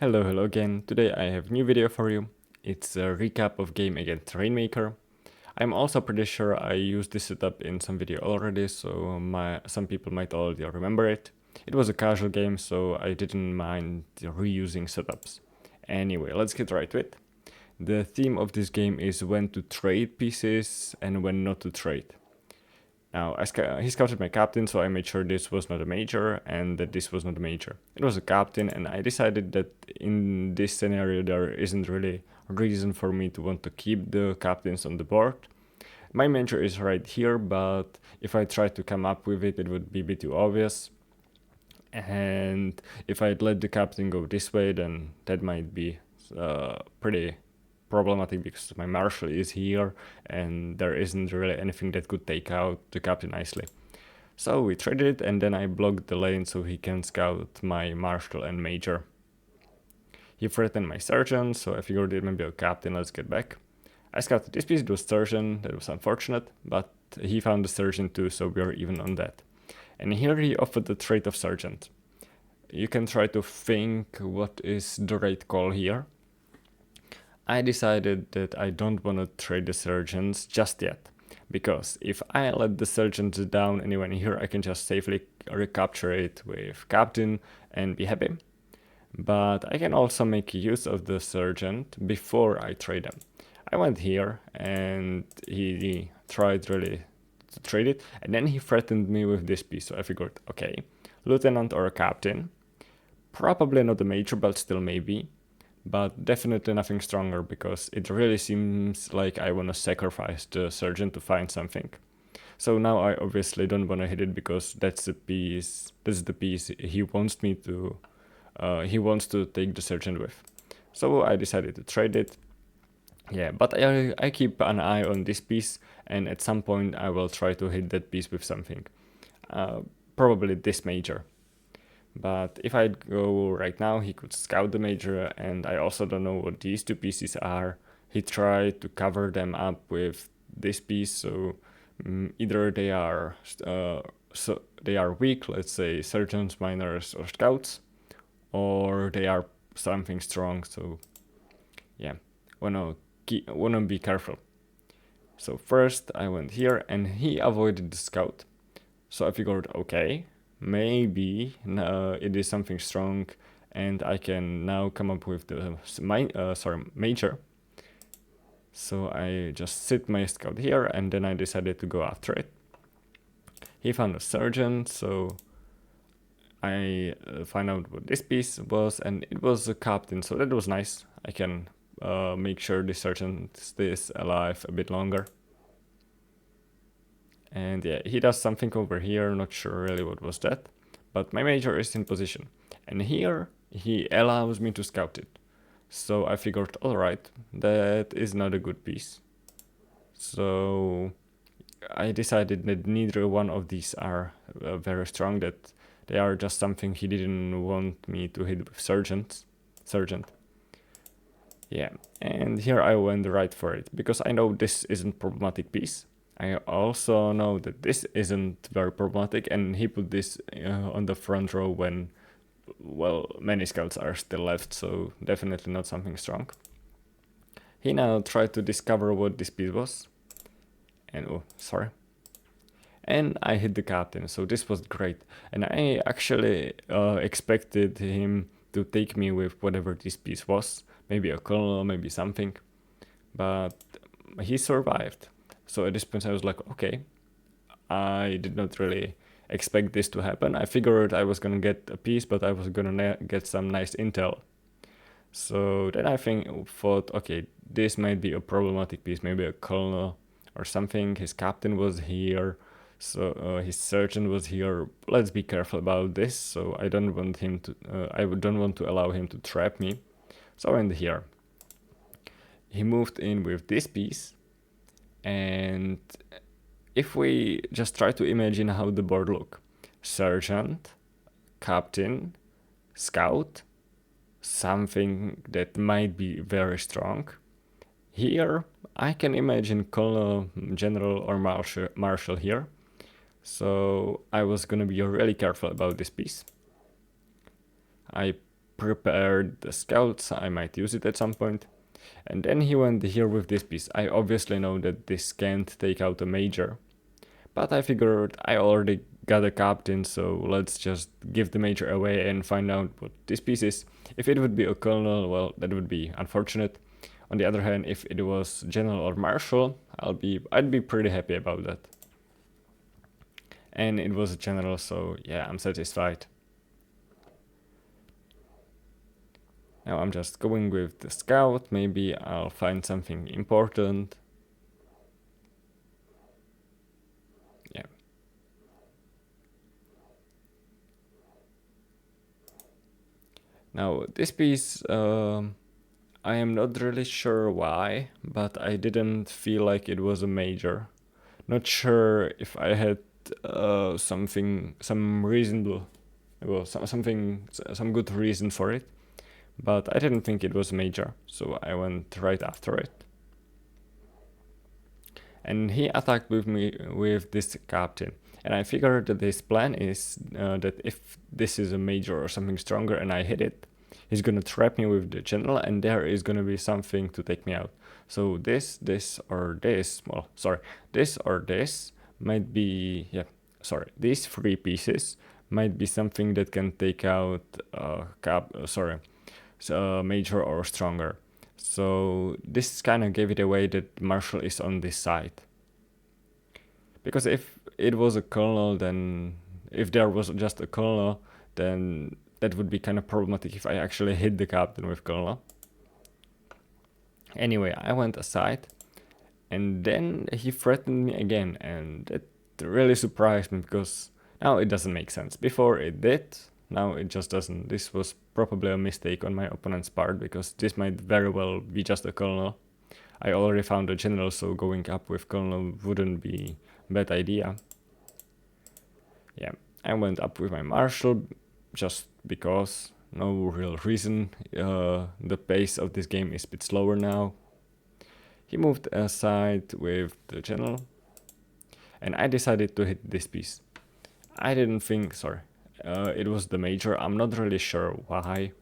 Hello again. Today I have a new video for you. It's a recap of game against Rainmaker. I'm also pretty sure I used this setup in some video already, so some people might already remember it. It was a casual game, so I didn't mind reusing setups. Anyway, let's get right to it. The theme of this game is when to trade pieces and when not to trade. Now, he scouted my captain, so I made sure this was not a major and that this was not a major. It was a captain, and I decided that in this scenario there isn't really a reason for me to want to keep the captains on the board. My major is right here, but if I try to come up with it, it would be a bit too obvious. And if I'd let the captain go this way, then that might be pretty problematic because my marshal is here and there isn't really anything that could take out the captain nicely. So we traded it, and then I blocked the lane so he can scout my marshal and major. He threatened my sergeant, so I figured it might be a captain. Let's get back. I scouted this piece, it was sergeant, that was unfortunate, but he found the sergeant too, so we are even on that. And here he offered the trade of sergeant. You can try to think what is the right call here. I decided that I don't want to trade the sergeants just yet, because if I let the sergeants down anywhere here, I can just safely recapture it with captain and be happy. But I can also make use of the sergeant before I trade them. I went here and he tried really to trade it, and then he threatened me with this piece, so I figured, okay, lieutenant or a captain, probably not a major, but still maybe. But definitely nothing stronger, because it really seems like I want to sacrifice the sergeant to find something. So now I obviously don't want to hit it, because that's the piece he wants to take the sergeant with. So I decided to trade it. Yeah, but I keep an eye on this piece, and at some point I will try to hit that piece with something. Probably this major. But if I go right now, he could scout the major, and I also don't know what these two pieces are. He tried to cover them up with this piece, so either they are weak, let's say sergeants, miners, or scouts, or they are something strong. So yeah, wanna be careful. So first I went here, and he avoided the scout. So I figured, okay, maybe it is something strong, and I can now come up with the major. So I just sit my scout here, and then I decided to go after it. He found a sergeant, so I find out what this piece was, and it was a captain, so that was nice. I can make sure the sergeant stays alive a bit longer. And yeah, he does something over here, not sure really what was that, but my major is in position. And here he allows me to scout it. So I figured, alright, that is not a good piece. So I decided that neither one of these are very strong, that they are just something he didn't want me to hit with sergeant. Yeah, and here I went right for it, because I know this isn't problematic piece. I also know that this isn't very problematic, and he put this on the front row when, well, many scouts are still left, so definitely not something strong. He now tried to discover what this piece was, and oh, sorry. And I hit the captain, so this was great. And I actually expected him to take me with whatever this piece was, maybe a colonel, maybe something, but he survived. So at this point I was like, okay, I did not really expect this to happen. I figured I was gonna get a piece, but I was gonna get some nice intel. So then I thought, okay, this might be a problematic piece, maybe a colonel or something. His captain was here, so his sergeant was here. Let's be careful about this. So I don't want him to. I don't want to allow him to trap me. So I went here. He moved in with this piece. And if we just try to imagine how the board look: sergeant, captain, scout, something that might be very strong. Here I can imagine colonel, general, or marshal here. So I was gonna be really careful about this piece. I prepared the scouts, I might use it at some point. And then he went here with this piece. I obviously know that this can't take out a major, but I figured I already got a captain, so let's just give the major away and find out what this piece is. If it would be a colonel, well, that would be unfortunate. On the other hand, if it was general or marshal, I'd be pretty happy about that. And it was a general, so yeah, I'm satisfied. Now I'm just going with the scout, maybe I'll find something important. Yeah. Now this piece, I am not really sure why, but I didn't feel like it was a major. Not sure if I had some reasonable, well, some good reason for it, but I didn't think it was major, so I went right after it. And he attacked with me with this captain. And I figured that his plan is that if this is a major or something stronger and I hit it, he's gonna trap me with the general and there is gonna be something to take me out. So this or this, well, sorry, this or this might be, yeah, sorry, these three pieces might be something that can take out major or stronger. So this kind of gave it away that Marshall is on this side. Because if it was a colonel, then if there was just a colonel, then that would be kind of problematic if I actually hit the captain with colonel. Anyway, I went aside, and then he threatened me again, and it really surprised me because now it doesn't make sense. Before it did, now it just doesn't. This was probably a mistake on my opponent's part because this might very well be just a colonel. I already found a general, so going up with colonel wouldn't be a bad idea. Yeah, I went up with my marshal just because, no real reason. The pace of this game is a bit slower now. He moved aside with the general, and I decided to hit this piece. I didn't think, sorry, it was the major. I'm not really sure why,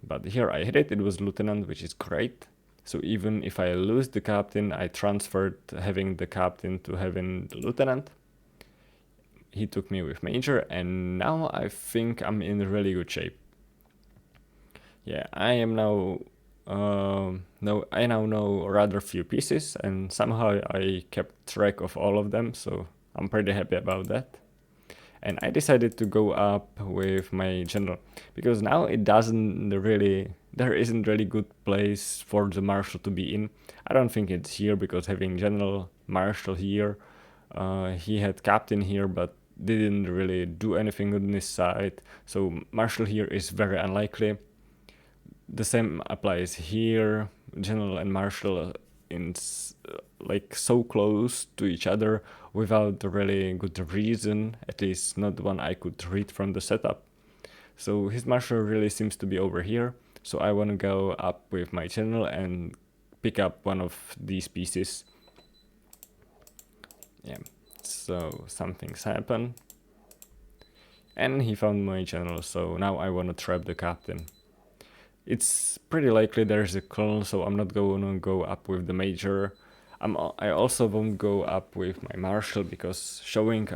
but here I hit it. It was lieutenant, which is great. So even if I lose the captain, I transferred having the captain to having the lieutenant. He took me with major, and now I think I'm in really good shape. Yeah, I am now. I now know rather few pieces, and somehow I kept track of all of them, so I'm pretty happy about that. And I decided to go up with my general because now there isn't really good place for the marshal to be in. I don't think it's here because having general marshal here, he had captain here, but didn't really do anything on this side. So marshal here is very unlikely. The same applies here. General and marshal like so close to each other without a really good reason, at least not one I could read from the setup. So his marshal really seems to be over here, so I want to go up with my general and pick up one of these pieces. Yeah, so something's happened. And he found my general, so now I want to trap the captain. It's pretty likely there's a colonel, so I'm not going to go up with the major. I also won't go up with my marshal because showing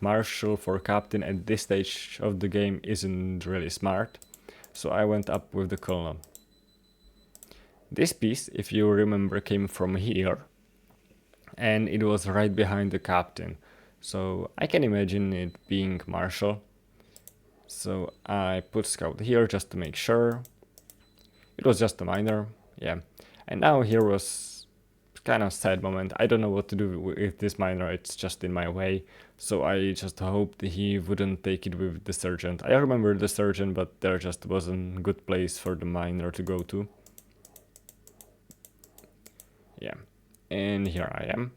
marshal for captain at this stage of the game isn't really smart. So I went up with the colonel. This piece, if you remember, came from here, and it was right behind the captain. So I can imagine it being marshal. So I put scout here just to make sure. It was just a minor, yeah. And now here was kind of sad moment. I don't know what to do with this minor, it's just in my way. So I just hoped he wouldn't take it with the sergeant. I remember the sergeant, but there just wasn't a good place for the minor to go to. Yeah, and here I am.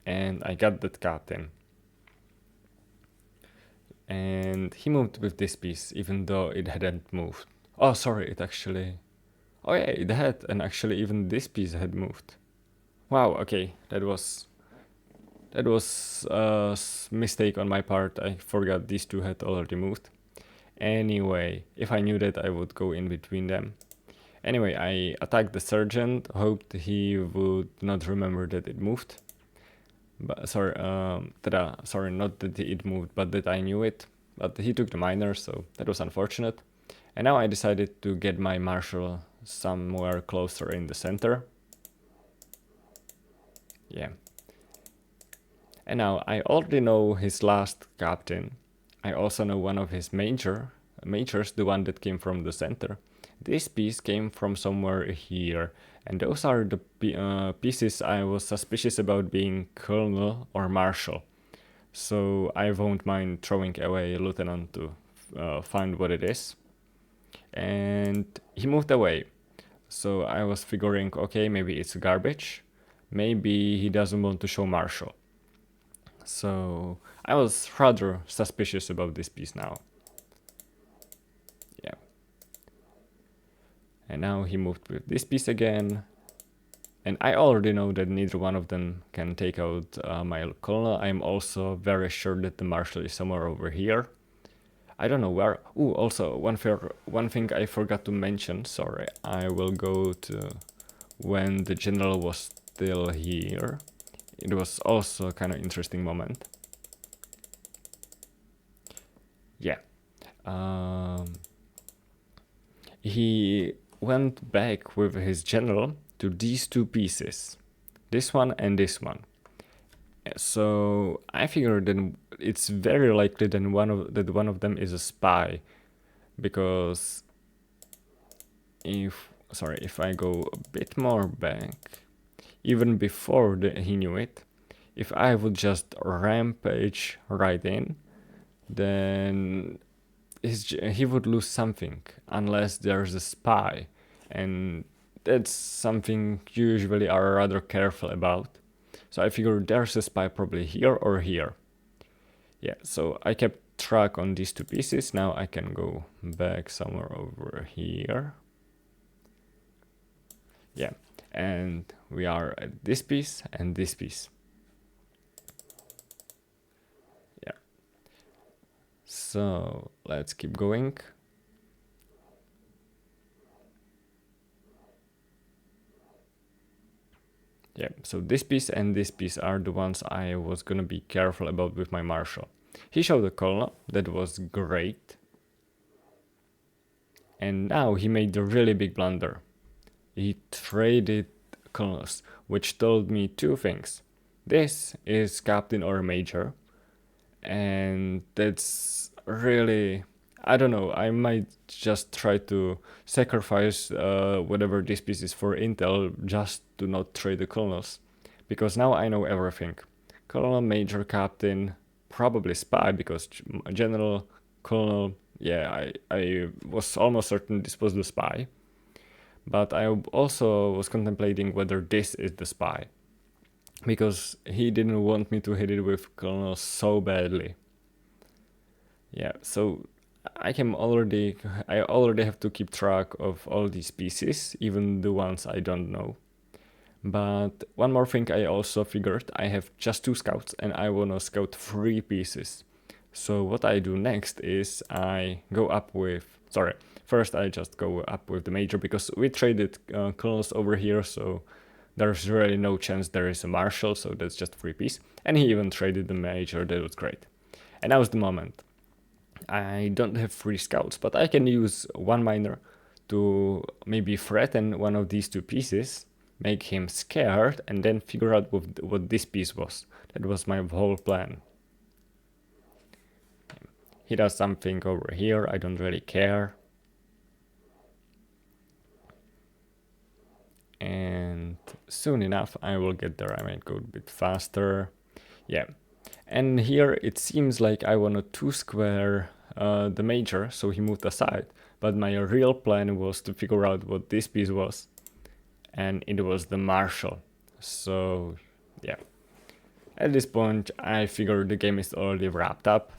And I got that captain. And he moved with this piece, even though it hadn't moved. Oh, sorry, it actually... Oh yeah, it had, and actually even this piece had moved. Wow, okay, that was a mistake on my part. I forgot these two had already moved. Anyway, if I knew that, I would go in between them. Anyway, I attacked the sergeant, hoped he would not remember that it moved. But sorry, sorry, not that it moved, but that I knew it. But he took the miner, so that was unfortunate. And now I decided to get my marshal somewhere closer in the center. Yeah. And now I already know his last captain. I also know one of his majors, the one that came from the center. This piece came from somewhere here, and those are the pieces I was suspicious about being colonel or marshal. So I won't mind throwing away a lieutenant to find what it is. And he moved away. So I was figuring, okay, maybe it's garbage. Maybe he doesn't want to show marshal. So I was rather suspicious about this piece now. Yeah. And now he moved with this piece again. And I already know that neither one of them can take out my colonel. I'm also very sure that the marshal is somewhere over here. I don't know where. Ooh, also one thing I forgot to mention. Sorry, I will go to when the general was still here. It was also a kind of interesting moment. Yeah. He went back with his general to these two pieces, this one and this one. So I figured that it's very likely that one of them is a spy, because if I go a bit more back, even before he knew it, if I would just rampage right in, then he would lose something unless there's a spy, and that's something usually are rather careful about. So I figured there's a spy probably here or here. Yeah, so I kept track on these two pieces. Now I can go back somewhere over here. Yeah, and we are at this piece and this piece. Yeah. So let's keep going. Yeah, so this piece and this piece are the ones I was gonna be careful about with my marshal. He showed a colonel, that was great. And now he made a really big blunder. He traded colonels, which told me two things. This is captain or major, and that's really, I don't know, I might just try to sacrifice whatever this piece is for intel just to not trade the colonels, because now I know everything. Colonel, major, captain, probably spy, because general, colonel, yeah, I was almost certain this was the spy. But I also was contemplating whether this is the spy, because he didn't want me to hit it with colonel so badly. Yeah, so I already have to keep track of all these pieces, even the ones I don't know. But one more thing I also figured, I have just 2 scouts and I wanna scout 3 pieces. So what I do next is I go up with, first I just go up with the major, because we traded colonels over here, so there's really no chance there is a marshal, so that's just 3 piece. And he even traded the major, that was great. And now's the moment. I don't have 3 scouts, but I can use 1 miner to maybe threaten one of these 2 pieces, make him scared, and then figure out what this piece was. That was my whole plan. He does something over here, I don't really care. And soon enough I will get there. I might go a bit faster. Yeah. And here it seems like I want to 2-square the major, so he moved aside. But my real plan was to figure out what this piece was. And it was the marshal. So, yeah. At this point, I figured the game is already wrapped up.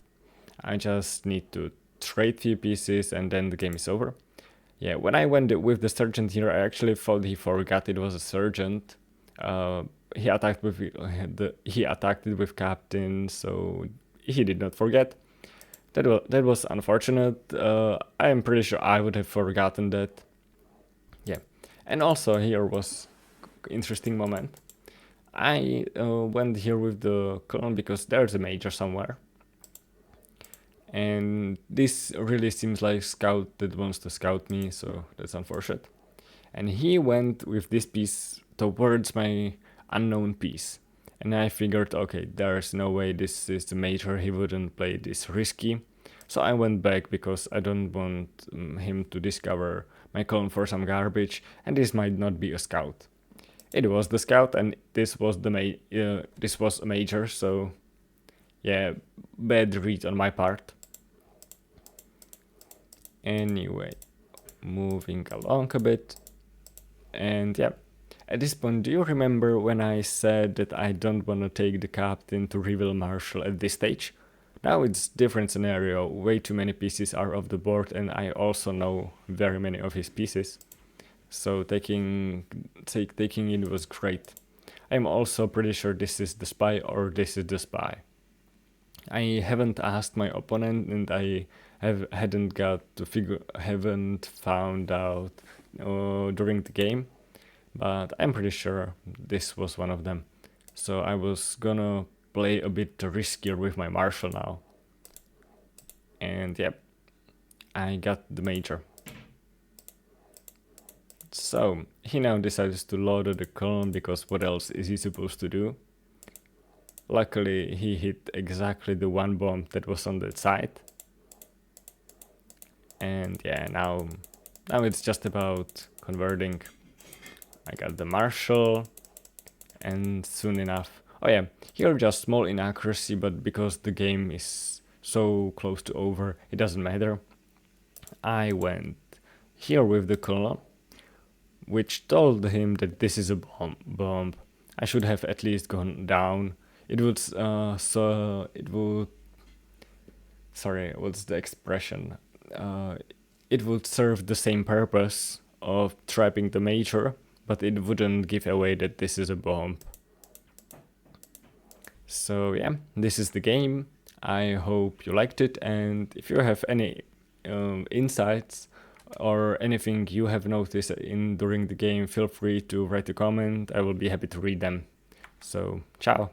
I just need to trade few pieces and then the game is over. Yeah, when I went with the sergeant here, I actually thought he forgot it was a sergeant. He attacked it with captain, so he did not forget. that was unfortunate. I'm pretty sure I would have forgotten that. Yeah, and also here was interesting moment. I went here with the clone because there's a major somewhere, and this really seems like scout that wants to scout me, so that's unfortunate. And he went with this piece towards my unknown piece. And I figured, okay, there's no way this is the major, he wouldn't play this risky. So I went back because I don't want him to discover my clone for some garbage, and this might not be a scout. It was the scout, and this was this was a major, so yeah, bad read on my part. Anyway, moving along a bit. And yeah, at this point, do you remember when I said that I don't want to take the captain to reveal Marshall at this stage? Now it's different scenario, way too many pieces are off the board and I also know very many of his pieces. So taking it was great. I'm also pretty sure this is the spy or this is the spy. I haven't asked my opponent and I haven't found out during the game, but I'm pretty sure this was one of them. So I was gonna play a bit riskier with my Marshal now. And yep, I got the major. So he now decides to load the clone because what else is he supposed to do? Luckily he hit exactly the one bomb that was on that side. And yeah, now it's just about converting. I got the Marshal, and soon enough. Oh yeah, here just small inaccuracy, but because the game is so close to over, it doesn't matter. I went here with the colonel, which told him that this is a bomb. I should have at least gone down. It would sorry, what's the expression? It would serve the same purpose of trapping the major, but it wouldn't give away that this is a bomb. So yeah, this is the game. I hope you liked it, and if you have any insights or anything you have noticed during the game, feel free to write a comment. I will be happy to read them. So, ciao.